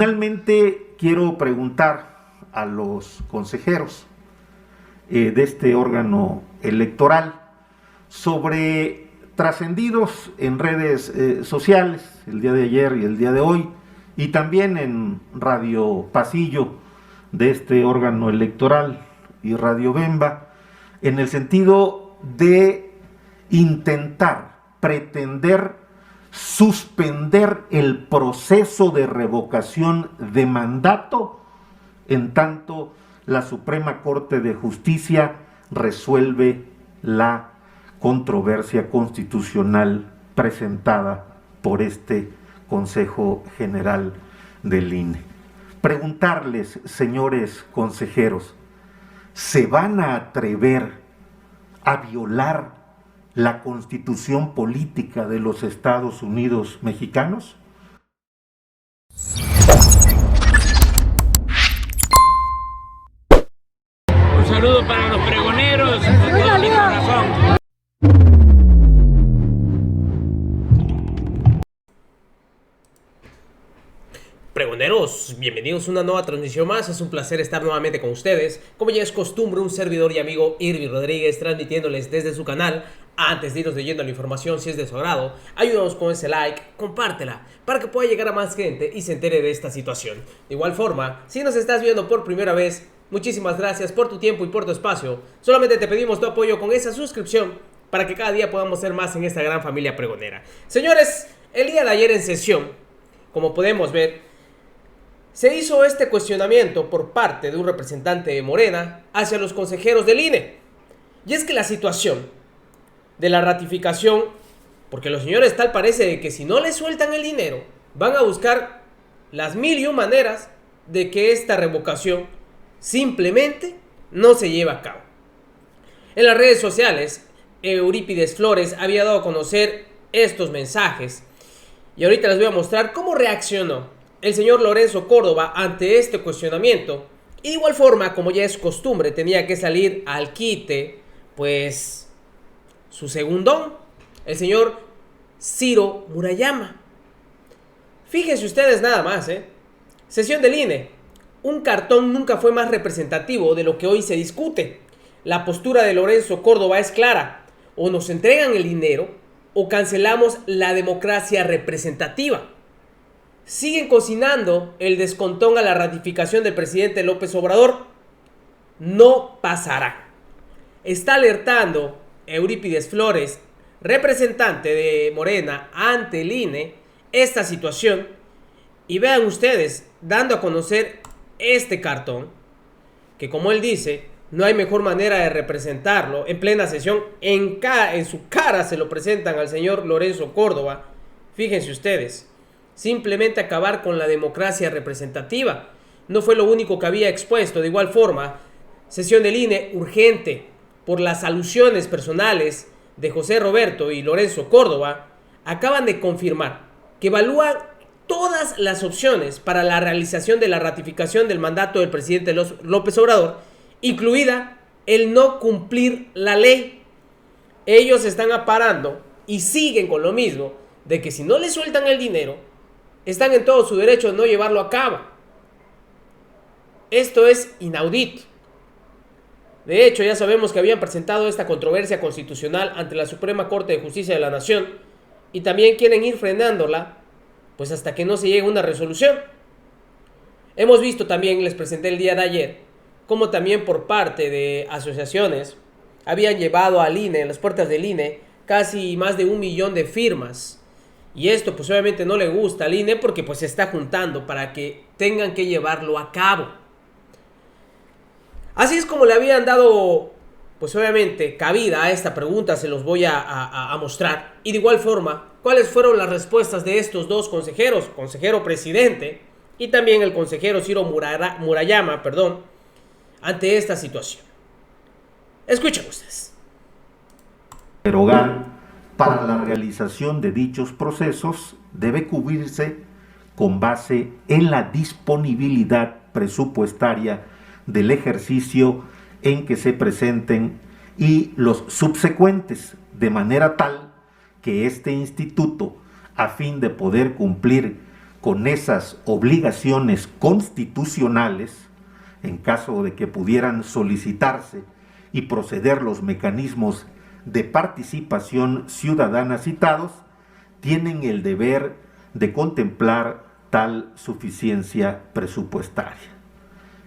Finalmente, quiero preguntar a los consejeros de este órgano electoral sobre trascendidos en redes sociales el día de ayer y el día de hoy, y también en Radio Pasillo de este órgano electoral y Radio Bemba, en el sentido de intentar, pretender suspender el proceso de revocación de mandato en tanto la Suprema Corte de Justicia resuelve la controversia constitucional presentada por este Consejo General del INE. Preguntarles, señores consejeros, ¿se van a atrever a violar la Constitución política de los Estados Unidos mexicanos? Un saludo para los pregoneros de todo mi corazón. Pregoneros, bienvenidos a una nueva transmisión más. Es un placer estar nuevamente con ustedes. Como ya es costumbre, un servidor y amigo Irving Rodríguez transmitiéndoles desde su canal. Antes de irnos leyendo la información, si es de su agrado, ayúdanos con ese like, compártela para que pueda llegar a más gente y se entere de esta situación. De igual forma, si nos estás viendo por primera vez, muchísimas gracias por tu tiempo y por tu espacio. Solamente te pedimos tu apoyo con esa suscripción para que cada día podamos ser más en esta gran familia pregonera. Señores, el día de ayer en sesión, como podemos ver, se hizo este cuestionamiento por parte de un representante de Morena hacia los consejeros del INE. Y es que la situación de la ratificación, porque los señores tal parece de que si no les sueltan el dinero, van a buscar las mil y un maneras de que esta revocación simplemente no se lleve a cabo. En las redes sociales, Eurípides Flores había dado a conocer estos mensajes y ahorita les voy a mostrar cómo reaccionó el señor Lorenzo Córdoba ante este cuestionamiento. Y de igual forma, como ya es costumbre, tenía que salir al quite, pues, su segundón, el señor Ciro Murayama. Fíjense ustedes nada más, Sesión del INE. Un cartón nunca fue más representativo de lo que hoy se discute. La postura de Lorenzo Córdoba es clara. O nos entregan el dinero o cancelamos la democracia representativa. Siguen cocinando el descontón a la ratificación del presidente López Obrador. No pasará. Está alertando Eurípides Flores, representante de Morena ante el INE, esta situación. Y vean ustedes, dando a conocer este cartón, que como él dice, no hay mejor manera de representarlo en plena sesión. En su cara se lo presentan al señor Lorenzo Córdoba. Fíjense ustedes. Simplemente acabar con la democracia representativa. No fue lo único que había expuesto. De igual forma, sesión del INE urgente por las alusiones personales de José Roberto y Lorenzo Córdoba. Acaban de confirmar que evalúan todas las opciones para la realización de la ratificación del mandato del presidente López Obrador, incluida el no cumplir la ley. Ellos están aparando y siguen con lo mismo, de que si no les sueltan el dinero, están en todo su derecho de no llevarlo a cabo. Esto es inaudito. De hecho, ya sabemos que habían presentado esta controversia constitucional ante la Suprema Corte de Justicia de la Nación y también quieren ir frenándola, pues hasta que no se llegue a una resolución. Hemos visto también, les presenté el día de ayer, cómo también por parte de asociaciones habían llevado al INE, en las puertas del INE, casi más de 1 millón de firmas. Y esto pues obviamente no le gusta al INE porque pues se está juntando para que tengan que llevarlo a cabo. Así es como le habían dado pues obviamente cabida a esta pregunta, se los voy a mostrar. Y de igual forma, ¿cuáles fueron las respuestas de estos dos consejeros? Consejero presidente y también el consejero Ciro Murayama, ante esta situación. Escuchen ustedes. Erogar para la realización de dichos procesos debe cubrirse con base en la disponibilidad presupuestaria del ejercicio en que se presenten y los subsecuentes, de manera tal que este instituto, a fin de poder cumplir con esas obligaciones constitucionales, en caso de que pudieran solicitarse y proceder los mecanismos de participación ciudadana citados, tienen el deber de contemplar tal suficiencia presupuestaria.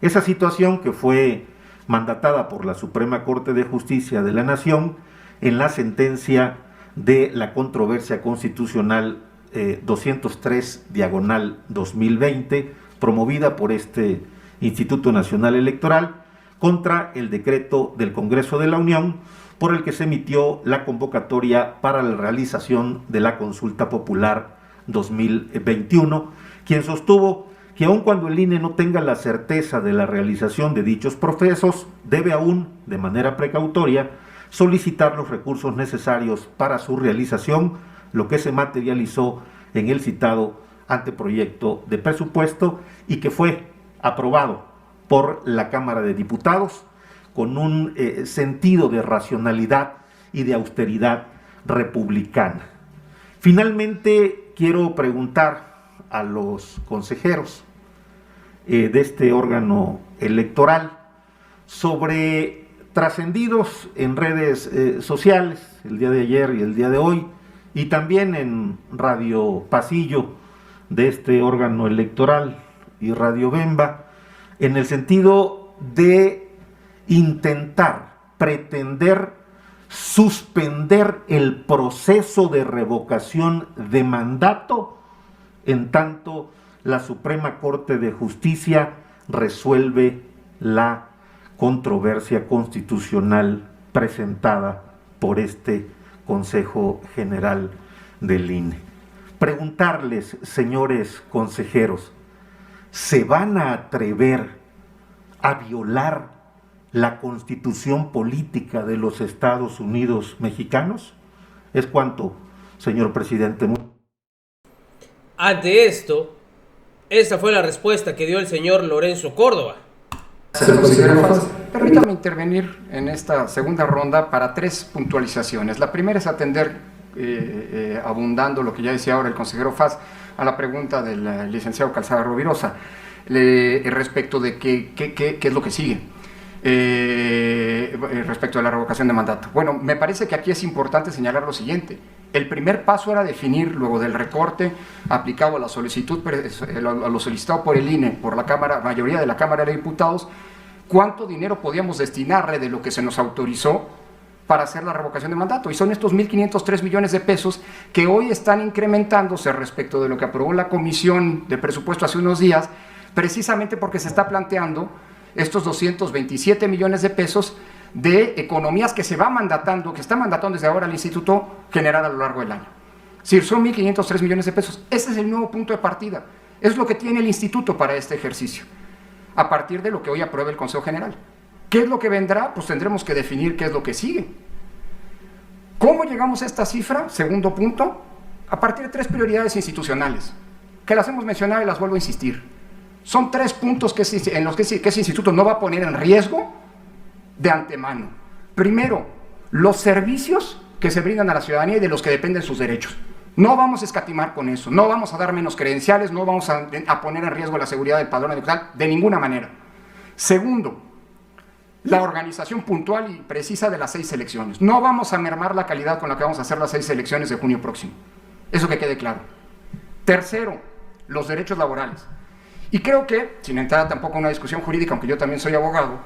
Esa situación, que fue mandatada por la Suprema Corte de Justicia de la Nación en la sentencia de la controversia constitucional 203/2020, promovida por este Instituto Nacional Electoral, contra el decreto del Congreso de la Unión por el que se emitió la convocatoria para la realización de la Consulta Popular 2021, quien sostuvo que aun cuando el INE no tenga la certeza de la realización de dichos procesos, debe aún, de manera precautoria, solicitar los recursos necesarios para su realización, lo que se materializó en el citado anteproyecto de presupuesto y que fue aprobado por la Cámara de Diputados con un sentido de racionalidad y de austeridad republicana. Finalmente, quiero preguntar a los consejeros de este órgano electoral sobre trascendidos en redes sociales el día de ayer y el día de hoy, y también en Radio Pasillo de este órgano electoral y Radio Bemba, en el sentido de intentar, pretender suspender el proceso de revocación de mandato en tanto la Suprema Corte de Justicia resuelve la controversia constitucional presentada por este Consejo General del INE. Preguntarles, señores consejeros, ¿se van a atrever a violar la Constitución política de los Estados Unidos mexicanos? Es cuanto, señor presidente. Ante esto, esta fue la respuesta que dio el señor Lorenzo Córdoba. Permítame intervenir en esta segunda ronda para tres puntualizaciones. La primera es atender, abundando lo que ya decía ahora el consejero Faz, a la pregunta del licenciado Calzada Rovirosa respecto de qué es lo que sigue. Respecto a la revocación de mandato. Bueno, me parece que aquí es importante señalar lo siguiente. El primer paso era definir, luego del recorte aplicado a la solicitud, a lo solicitado por el INE, por la mayoría de la Cámara de Diputados, cuánto dinero podíamos destinarle de lo que se nos autorizó para hacer la revocación de mandato. Y son estos 1.503 millones de pesos que hoy están incrementándose respecto de lo que aprobó la Comisión de Presupuesto hace unos días, precisamente porque se está planteando estos 227 millones de pesos de economías que se va mandatando, que está mandatando desde ahora el Instituto General a lo largo del año. Es decir, son 1.503 millones de pesos. Ese es el nuevo punto de partida. Es lo que tiene el Instituto para este ejercicio, a partir de lo que hoy apruebe el Consejo General. ¿Qué es lo que vendrá? Pues tendremos que definir qué es lo que sigue. ¿Cómo llegamos a esta cifra? Segundo punto, a partir de tres prioridades institucionales, que las hemos mencionado y las vuelvo a insistir. Son tres puntos en los que ese instituto no va a poner en riesgo de antemano. Primero, los servicios que se brindan a la ciudadanía y de los que dependen sus derechos. No vamos a escatimar con eso, no vamos a dar menos credenciales, no vamos a poner en riesgo la seguridad del padrón electoral de ninguna manera. Segundo, la organización puntual y precisa de las 6 elecciones. No vamos a mermar la calidad con la que vamos a hacer las 6 elecciones de junio próximo. Eso que quede claro. Tercero, los derechos laborales. Y creo que, sin entrar tampoco a una discusión jurídica, aunque yo también soy abogado,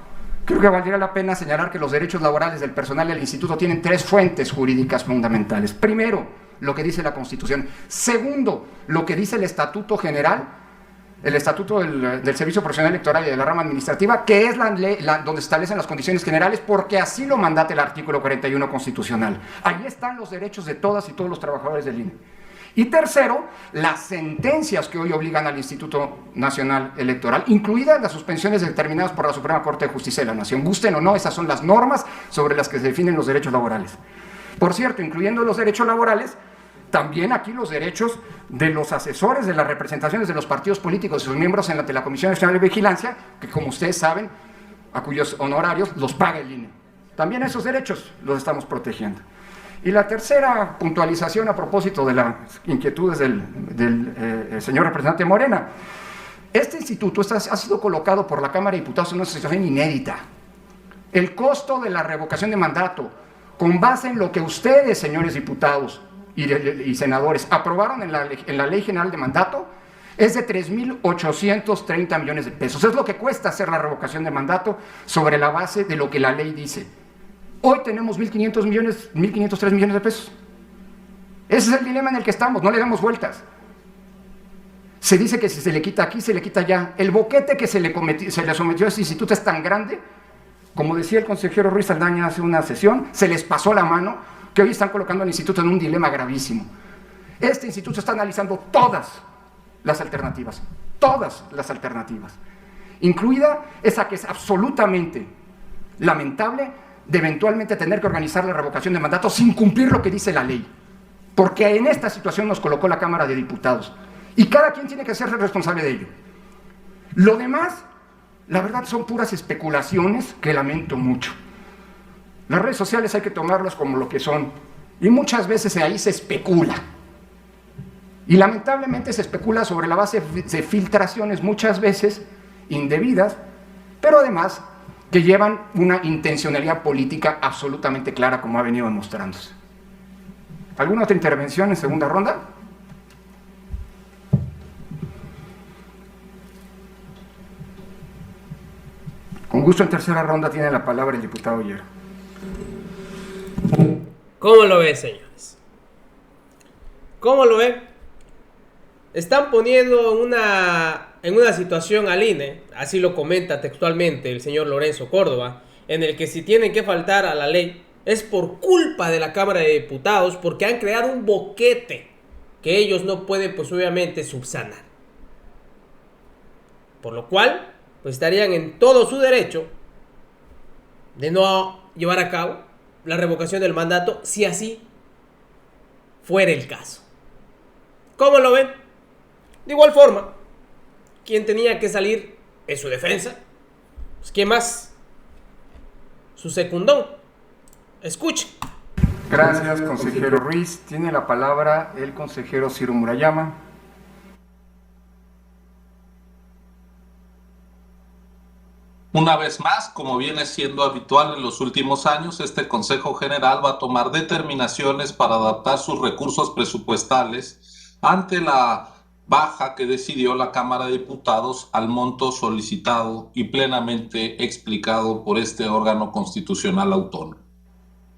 creo que valdría la pena señalar que los derechos laborales del personal del instituto tienen 3 fuentes jurídicas fundamentales. Primero, lo que dice la Constitución. Segundo, lo que dice el Estatuto General, el Estatuto del Servicio Profesional Electoral y de la rama administrativa, que es la ley donde se establecen las condiciones generales, porque así lo mandata el artículo 41 constitucional. Ahí están los derechos de todas y todos los trabajadores del INE. Y tercero, las sentencias que hoy obligan al Instituto Nacional Electoral, incluidas las suspensiones determinadas por la Suprema Corte de Justicia de la Nación. Gusten o no, esas son las normas sobre las que se definen los derechos laborales. Por cierto, incluyendo los derechos laborales, también aquí los derechos de los asesores de las representaciones de los partidos políticos y sus miembros ante la Comisión Nacional de Vigilancia, que como ustedes saben, a cuyos honorarios los paga el INE. También esos derechos los estamos protegiendo. Y la tercera puntualización a propósito de las inquietudes del señor representante Morena. Este instituto ha sido colocado por la Cámara de Diputados en una situación inédita. El costo de la revocación de mandato, con base en lo que ustedes, señores diputados y senadores, aprobaron en la Ley General de Mandato, es de 3.830 millones de pesos. Es lo que cuesta hacer la revocación de mandato sobre la base de lo que la ley dice. Hoy tenemos 1.503 millones de pesos. Ese es el dilema en el que estamos, no le damos vueltas. Se dice que si se le quita aquí, se le quita allá. El boquete que se le sometió a ese instituto es tan grande, como decía el consejero Ruiz Saldaña hace una sesión, se les pasó la mano, que hoy están colocando al instituto en un dilema gravísimo. Este instituto está analizando todas las alternativas, incluida esa que es absolutamente lamentable, de eventualmente tener que organizar la revocación de mandato sin cumplir lo que dice la ley, porque en esta situación nos colocó la Cámara de Diputados, y cada quien tiene que ser responsable de ello. Lo demás, la verdad, son puras especulaciones que lamento mucho. Las redes sociales hay que tomarlas como lo que son, y muchas veces ahí se especula, y lamentablemente se especula sobre la base de filtraciones muchas veces indebidas, pero además que llevan una intencionalidad política absolutamente clara, como ha venido demostrándose. ¿Alguna otra intervención en segunda ronda? Con gusto, en tercera ronda tiene la palabra el diputado Hierro. ¿Cómo lo ven, señores? ¿Cómo lo ven? Están poniendo en una situación al INE, así lo comenta textualmente el señor Lorenzo Córdoba, en el que si tienen que faltar a la ley es por culpa de la Cámara de Diputados, porque han creado un boquete que ellos no pueden, pues obviamente, subsanar. Por lo cual, pues estarían en todo su derecho de no llevar a cabo la revocación del mandato si así fuera el caso. ¿Cómo lo ven? De igual forma, quien tenía que salir en su defensa, pues ¿quién más? Su secundón. Escuche. Gracias, consejero Ruiz. Tiene la palabra el consejero Ciro Murayama. Una vez más, como viene siendo habitual en los últimos años, este Consejo General va a tomar determinaciones para adaptar sus recursos presupuestales ante la baja que decidió la Cámara de Diputados al monto solicitado y plenamente explicado por este órgano constitucional autónomo.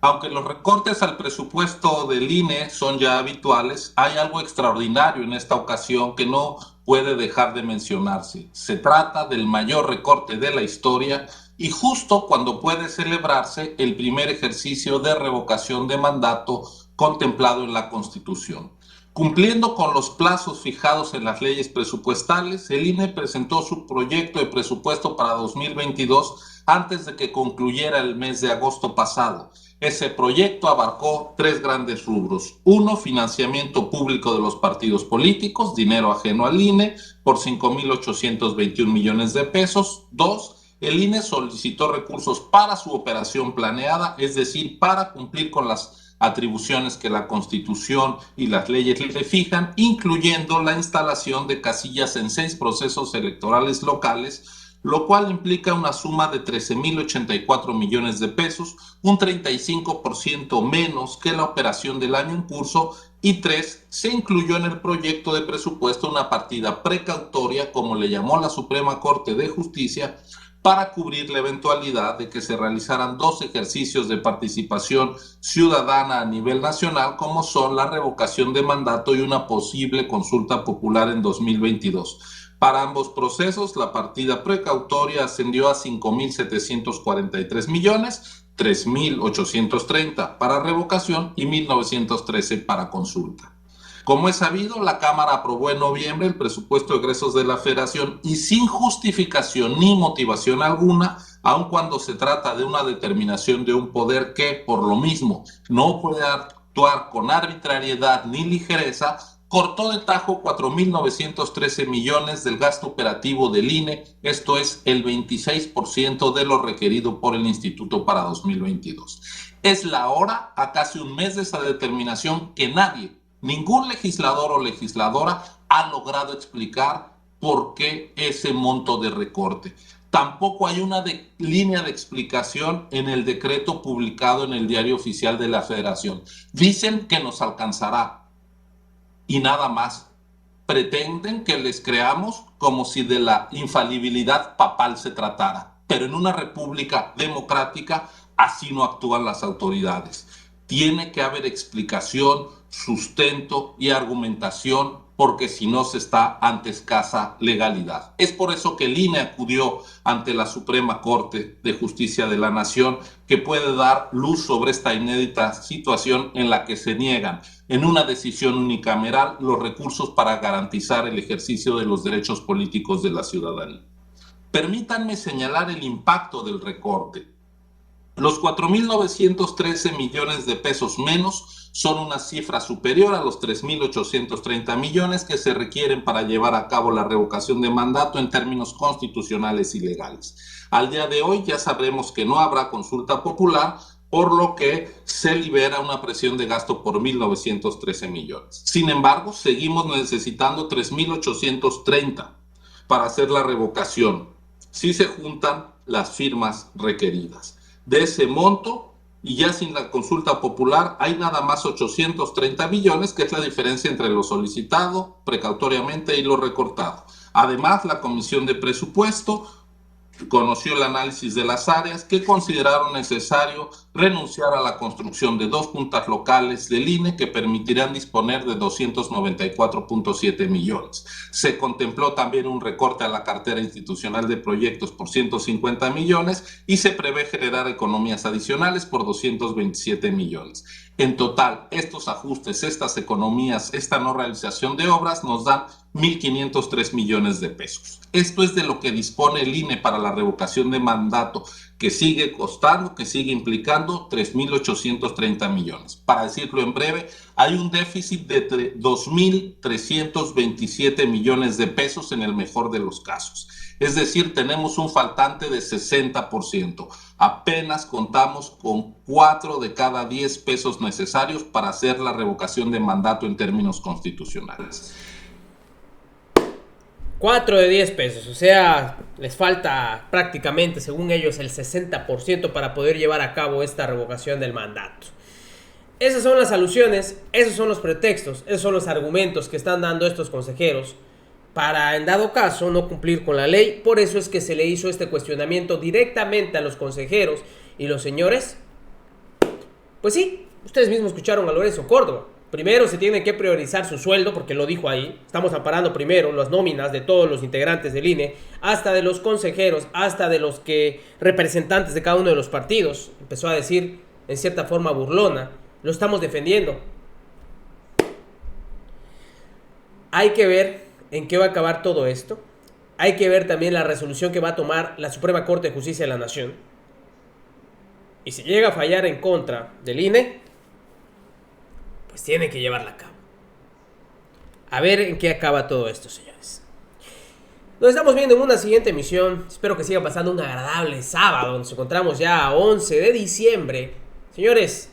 Aunque los recortes al presupuesto del INE son ya habituales, hay algo extraordinario en esta ocasión que no puede dejar de mencionarse. Se trata del mayor recorte de la historia y justo cuando puede celebrarse el primer ejercicio de revocación de mandato contemplado en la Constitución. Cumpliendo con los plazos fijados en las leyes presupuestales, el INE presentó su proyecto de presupuesto para 2022 antes de que concluyera el mes de agosto pasado. Ese proyecto abarcó 3 grandes rubros. 1, financiamiento público de los partidos políticos, dinero ajeno al INE, por 5.821 millones de pesos. 2, el INE solicitó recursos para su operación planeada, es decir, para cumplir con las atribuciones que la Constitución y las leyes le fijan, incluyendo la instalación de casillas en 6 procesos electorales locales, lo cual implica una suma de 13.084 millones de pesos, un 35% menos que la operación del año en curso, y 3, se incluyó en el proyecto de presupuesto una partida precautoria, como le llamó la Suprema Corte de Justicia, para cubrir la eventualidad de que se realizaran 2 ejercicios de participación ciudadana a nivel nacional, como son la revocación de mandato y una posible consulta popular en 2022. Para ambos procesos, la partida precautoria ascendió a 5.743 millones, 3.830 para revocación y 1.913 para consulta. Como es sabido, la Cámara aprobó en noviembre el presupuesto de egresos de la Federación y sin justificación ni motivación alguna, aun cuando se trata de una determinación de un poder que, por lo mismo, no puede actuar con arbitrariedad ni ligereza, cortó de tajo 4.913 millones del gasto operativo del INE, esto es el 26% de lo requerido por el Instituto para 2022. Es la hora, a casi un mes de esa determinación, que nadie, ningún legislador o legisladora ha logrado explicar por qué ese monto de recorte. Tampoco hay una línea de explicación en el decreto publicado en el Diario Oficial de la Federación. Dicen que nos alcanzará y nada más. Pretenden que les creamos como si de la infalibilidad papal se tratara. Pero en una república democrática así no actúan las autoridades. Tiene que haber explicación, sustento y argumentación, porque si no se está ante escasa legalidad. Es por eso que el INE acudió ante la Suprema Corte de Justicia de la Nación, que puede dar luz sobre esta inédita situación en la que se niegan, en una decisión unicameral, los recursos para garantizar el ejercicio de los derechos políticos de la ciudadanía. Permítanme señalar el impacto del recorte. Los 4.913 millones de pesos menos son una cifra superior a los 3.830 millones que se requieren para llevar a cabo la revocación de mandato en términos constitucionales y legales. Al día de hoy ya sabremos que no habrá consulta popular, por lo que se libera una presión de gasto por 1.913 millones. Sin embargo, seguimos necesitando 3.830 para hacer la revocación, si se juntan las firmas requeridas. De ese monto, y ya sin la consulta popular, hay nada más 830 millones, que es la diferencia entre lo solicitado precautoriamente y lo recortado. Además, la Comisión de Presupuesto conoció el análisis de las áreas que consideraron necesario renunciar a la construcción de 2 juntas locales del INE que permitirán disponer de 294.7 millones. Se contempló también un recorte a la cartera institucional de proyectos por 150 millones y se prevé generar economías adicionales por 227 millones. En total, estos ajustes, estas economías, esta no realización de obras nos dan 1.503 millones de pesos. Esto es de lo que dispone el INE para la revocación de mandato, que sigue costando, que sigue implicando 3.830 millones. Para decirlo en breve, hay un déficit de 2.327 millones de pesos en el mejor de los casos. Es decir, tenemos un faltante de 60%. Apenas contamos con 4 de cada 10 pesos necesarios para hacer la revocación de mandato en términos constitucionales. 4 de 10 pesos, o sea, les falta prácticamente, según ellos, el 60% para poder llevar a cabo esta revocación del mandato. Esas son las alusiones, esos son los pretextos, esos son los argumentos que están dando estos consejeros para, en dado caso, no cumplir con la ley. Por eso es que se le hizo este cuestionamiento directamente a los consejeros y los señores. Pues sí, ustedes mismos escucharon a Lorenzo Córdoba. Primero se tiene que priorizar su sueldo, porque lo dijo ahí. Estamos amparando primero las nóminas de todos los integrantes del INE, hasta de los consejeros, hasta de los representantes de cada uno de los partidos. Empezó a decir, en cierta forma burlona, lo estamos defendiendo. Hay que ver en qué va a acabar todo esto. Hay que ver también la resolución que va a tomar la Suprema Corte de Justicia de la Nación. Y si llega a fallar en contra del INE, pues tienen que llevarla a cabo. A ver en qué acaba todo esto, señores. Nos estamos viendo en una siguiente emisión. Espero que sigan pasando un agradable sábado. Nos encontramos ya a 11 de diciembre. Señores,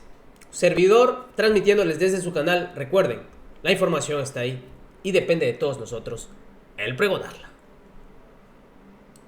servidor transmitiéndoles desde su canal. Recuerden, la información está ahí y depende de todos nosotros el pregonarla.